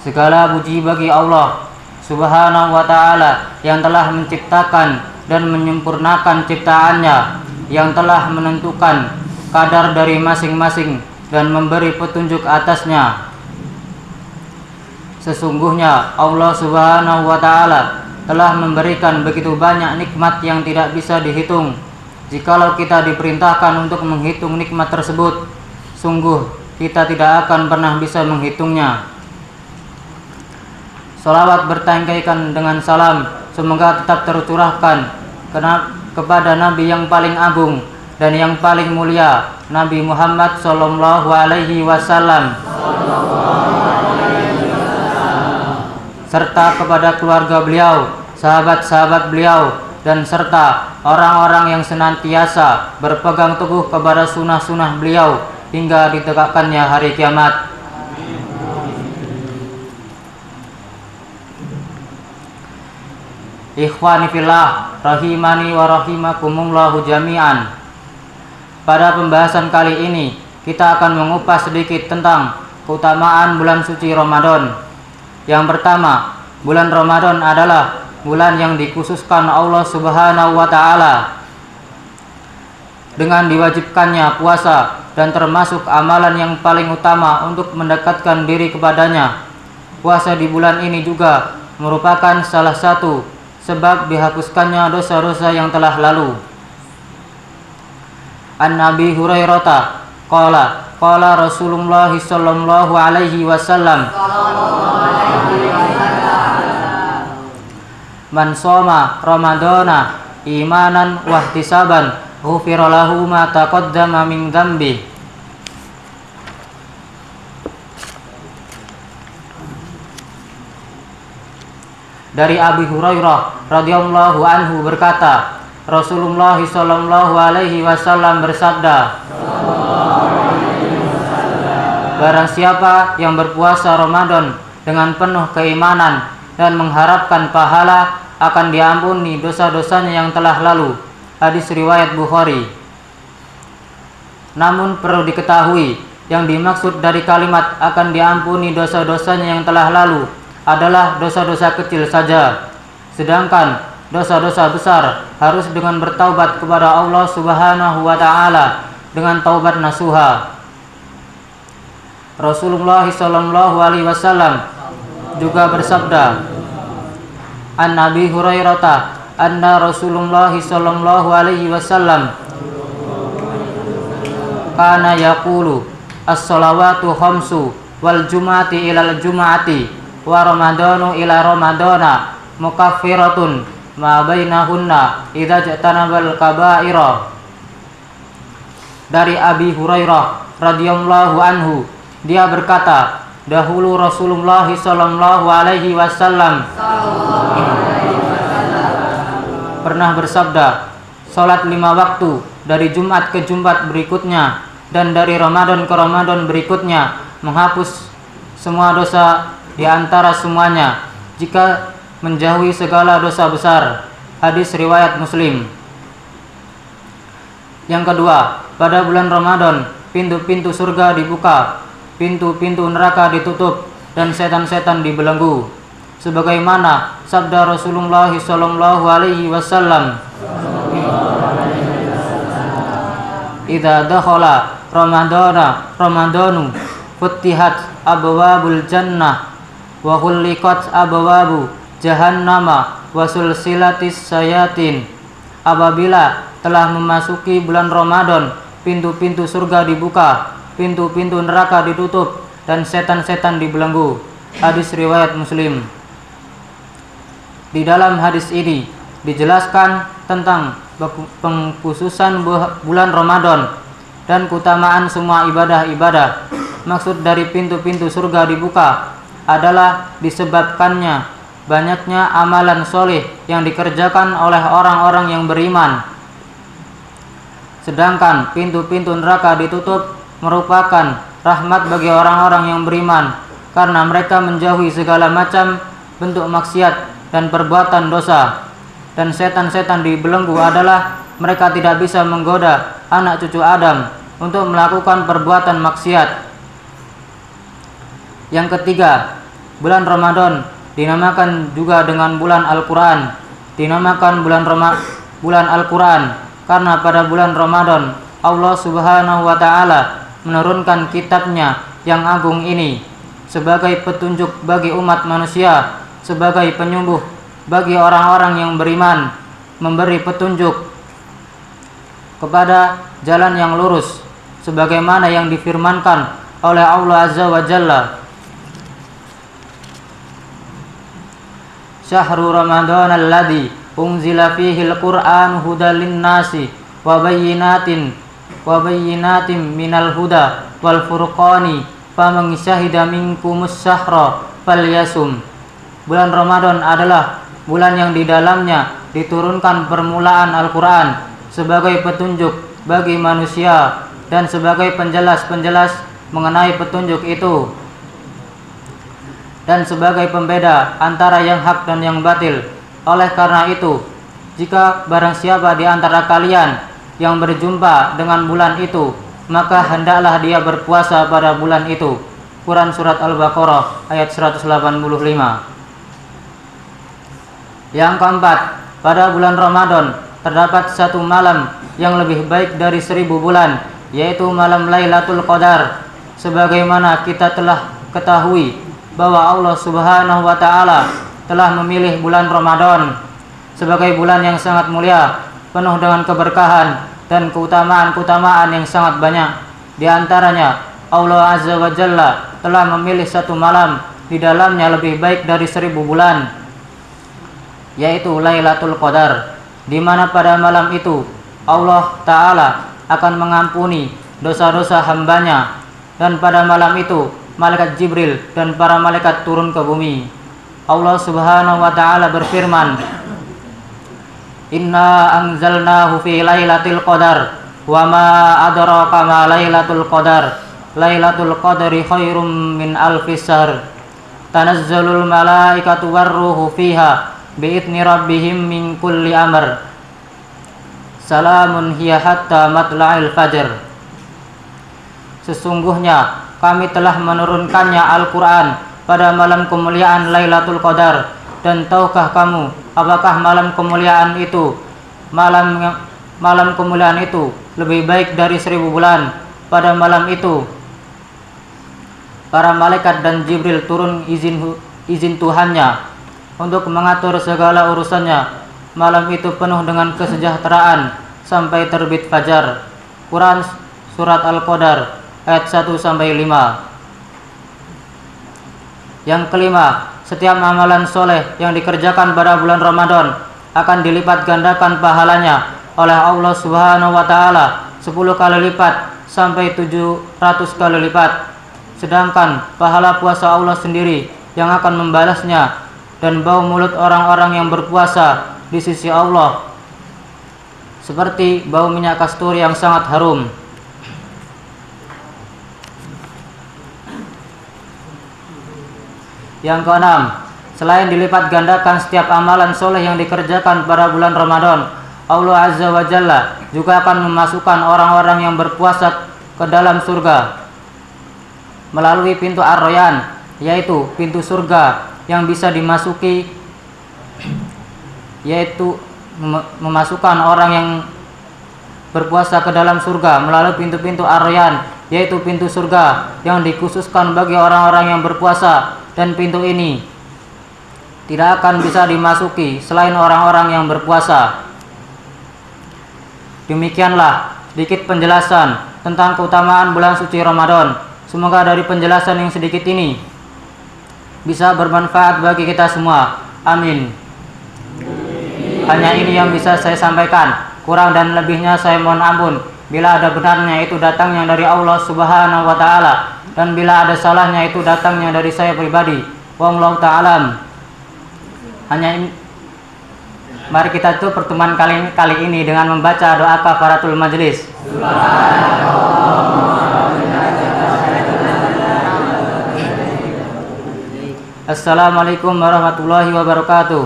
Segala puji bagi Allah Subhanahu wa ta'ala yang telah menciptakan dan menyempurnakan ciptaannya, yang telah menentukan kadar dari masing-masing dan memberi petunjuk atasnya. Sesungguhnya Allah Subhanahu wa ta'ala telah memberikan begitu banyak nikmat yang tidak bisa dihitung. Jikalau kita diperintahkan untuk menghitung nikmat tersebut, sungguh kita tidak akan pernah bisa menghitungnya. Salawat bertangkaikan dengan salam semoga tetap tercurahkan kepada Nabi yang paling agung dan yang paling mulia, Nabi Muhammad sallallahu alaihi wasallam, serta kepada keluarga beliau, sahabat-sahabat beliau, dan serta orang-orang yang senantiasa berpegang teguh kepada sunnah-sunnah beliau hingga ditegakkannya hari kiamat. Ikhwani fillah, rahimani wa rahimakumullahu jami'an. Pada pembahasan kali ini kita akan mengupas sedikit tentang keutamaan bulan suci Ramadan. Yang pertama, bulan Ramadan adalah bulan yang dikhususkan Allah Subhanahu wa ta'ala dengan diwajibkannya puasa dan termasuk amalan yang paling utama untuk mendekatkan diri kepadanya. Puasa di bulan ini juga merupakan salah satu sebab dihapuskannya dosa-dosa yang telah lalu. An Abi Hurairah qala Rasulullah sallallahu alaihi wasallam, man shoma ramadana imanan wa ihtisaban ghufira lahu ma taqaddama min dzambi. Dari Abi Hurairah radhiyallahu anhu berkata, Rasulullah sallallahu alaihi wasallam bersabda, barang siapa yang berpuasa Ramadan dengan penuh keimanan dan mengharapkan pahala, akan diampuni dosa-dosanya yang telah lalu. Hadis riwayat Bukhari. Namun perlu diketahui, yang dimaksud dari kalimat akan diampuni dosa-dosanya yang telah lalu adalah dosa-dosa kecil saja. Sedangkan dosa-dosa besar harus dengan bertaubat kepada Allah Subhanahu wa ta'ala dengan taubat nasuha. Rasulullah sallallahu alaihi wasallam juga bersabda, An Abi Hurairah anna Rasulullah sallallahu alaihi wasallam kana yaqulu as-salawatu khamsu wal jumu'ati ilal jumu'ati wa ramadanu ila ramadana mukaffiratun ma bainahunna idza jatanabal kaba'ira. Dari Abi Hurairah radhiyallahu anhu, dia berkata, dahulu Rasulullah sallallahu alaihi wasallam pernah bersabda, salat 5 waktu dari Jumat ke Jumat berikutnya dan dari Ramadan ke Ramadan berikutnya menghapus semua dosa di antara semuanya jika menjauhi segala dosa besar. Hadis riwayat Muslim. Yang kedua, pada bulan Ramadan pintu-pintu surga dibuka, pintu-pintu neraka ditutup, dan setan-setan dibelenggu. Sebagaimana sabda Rasulullah sallallahu alaihi wasallam, idza dakhala ramadanu futtihat abwabul jannah wa ghulliqat abwabu jahannama wa sulsilatis sayatin. Apabila telah memasuki bulan Ramadan, pintu-pintu surga dibuka, pintu-pintu neraka ditutup, dan setan-setan dibelenggu. Hadis riwayat Muslim. Di dalam hadis ini dijelaskan tentang pengkhususan bulan Ramadan dan keutamaan semua ibadah-ibadah. Maksud dari pintu-pintu surga dibuka adalah disebabkannya banyaknya amalan soleh yang dikerjakan oleh orang-orang yang beriman. Sedangkan pintu-pintu neraka ditutup merupakan rahmat bagi orang-orang yang beriman, karena mereka menjauhi segala macam bentuk maksiat dan perbuatan dosa. Dan setan-setan dibelenggu adalah mereka tidak bisa menggoda anak cucu Adam untuk melakukan perbuatan maksiat. Yang ketiga, Bulan Ramadan dinamakan juga dengan bulan Al-Quran. Dinamakan bulan Al-Quran karena pada bulan Ramadan Allah Subhanahu wa Ta'ala menurunkan kitabnya yang agung ini sebagai petunjuk bagi umat manusia, sebagai penyembuh bagi orang-orang yang beriman, memberi petunjuk kepada jalan yang lurus sebagaimana yang difirmankan oleh Allah Azza wa Jalla, Syahrul Ramadan alladzi unzila fihi al-Qur'an hudal lin-nasi wa bayyinatin minal huda wal furqani faman syahida minkumus syahra falyasum. Bulan Ramadan adalah bulan yang di dalamnya diturunkan permulaan Al-Qur'an sebagai petunjuk bagi manusia dan sebagai penjelas mengenai petunjuk itu dan sebagai pembeda antara yang hak dan yang batil. Oleh karena itu, jika barang siapa di antara kalian yang berjumpa dengan bulan itu, maka hendaklah dia berpuasa pada bulan itu. Quran Surat Al-Baqarah ayat 185. Yang keempat, pada bulan Ramadan terdapat satu malam yang lebih baik dari 1000 bulan, yaitu malam Lailatul Qadar. Sebagaimana kita telah ketahui bahwa Allah Subhanahu wa Ta'ala telah memilih bulan Ramadan sebagai bulan yang sangat mulia, penuh dengan keberkahan dan keutamaan yang sangat banyak. Di antaranya, Allah Azza wa Jalla telah memilih satu malam di dalamnya lebih baik dari 1000 bulan, yaitu Lailatul Qadar, di mana pada malam itu Allah Ta'ala akan mengampuni dosa-dosa hambanya, dan pada malam itu malaikat Jibril dan para malaikat turun ke bumi. Allah Subhanahu wa Ta'ala berfirman, Inna anzalnahu fi lailatul qadar wa ma adraka ma lailatul qadar lailatul qadri khairum min alfis syahr tanazzalul malaikatu warruhu fiha bi'idni rabbihim min kulli amr salamun hiya hatta matla'il fajr. Sesungguhnya kami telah menurunkannya Al-Quran pada malam kemuliaan Lailatul Qadar. Dan tahukah kamu apakah malam kemuliaan itu lebih baik dari 1000 bulan? Pada malam itu para malaikat dan Jibril turun izin Tuhannya untuk mengatur segala urusannya. Malam itu penuh dengan kesejahteraan sampai terbit fajar. Quran Surat Al-Qadar ayat 1-5. Yang kelima, setiap amalan soleh yang dikerjakan pada bulan Ramadan akan dilipat gandakan pahalanya oleh Allah Subhanahu wa Ta'ala 10 kali lipat sampai 700 kali lipat. Sedangkan pahala puasa Allah sendiri yang akan membalasnya, dan bau mulut orang-orang yang berpuasa di sisi Allah seperti bau minyak kasturi yang sangat harum. Yang keenam, selain dilipat gandakan setiap amalan soleh yang dikerjakan pada bulan Ramadan, Allah Azza wa Jalla juga akan memasukkan orang-orang yang berpuasa ke dalam surga melalui pintu Ar-Rayyan, yaitu pintu surga yang bisa dimasuki, yaitu memasukkan orang yang berpuasa ke dalam surga melalui pintu-pintu Ar-Rayyan, yaitu pintu surga yang dikhususkan bagi orang-orang yang berpuasa. Dan pintu ini tidak akan bisa dimasuki selain orang-orang yang berpuasa. Demikianlah sedikit penjelasan tentang keutamaan bulan suci Ramadan. Semoga dari penjelasan yang sedikit ini bisa bermanfaat bagi kita semua. Amin. Hanya ini yang bisa saya sampaikan. Kurang dan lebihnya saya mohon ampun. Bila ada benarnya itu datangnya dari Allah Subhanahu wa Ta'ala, dan bila ada salahnya itu datangnya dari saya pribadi. Wallahu ta'alam. Hanya ini, mari kita tutup pertemuan kali ini dengan membaca doa kafaratul majlis. Assalamualaikum warahmatullahi wabarakatuh.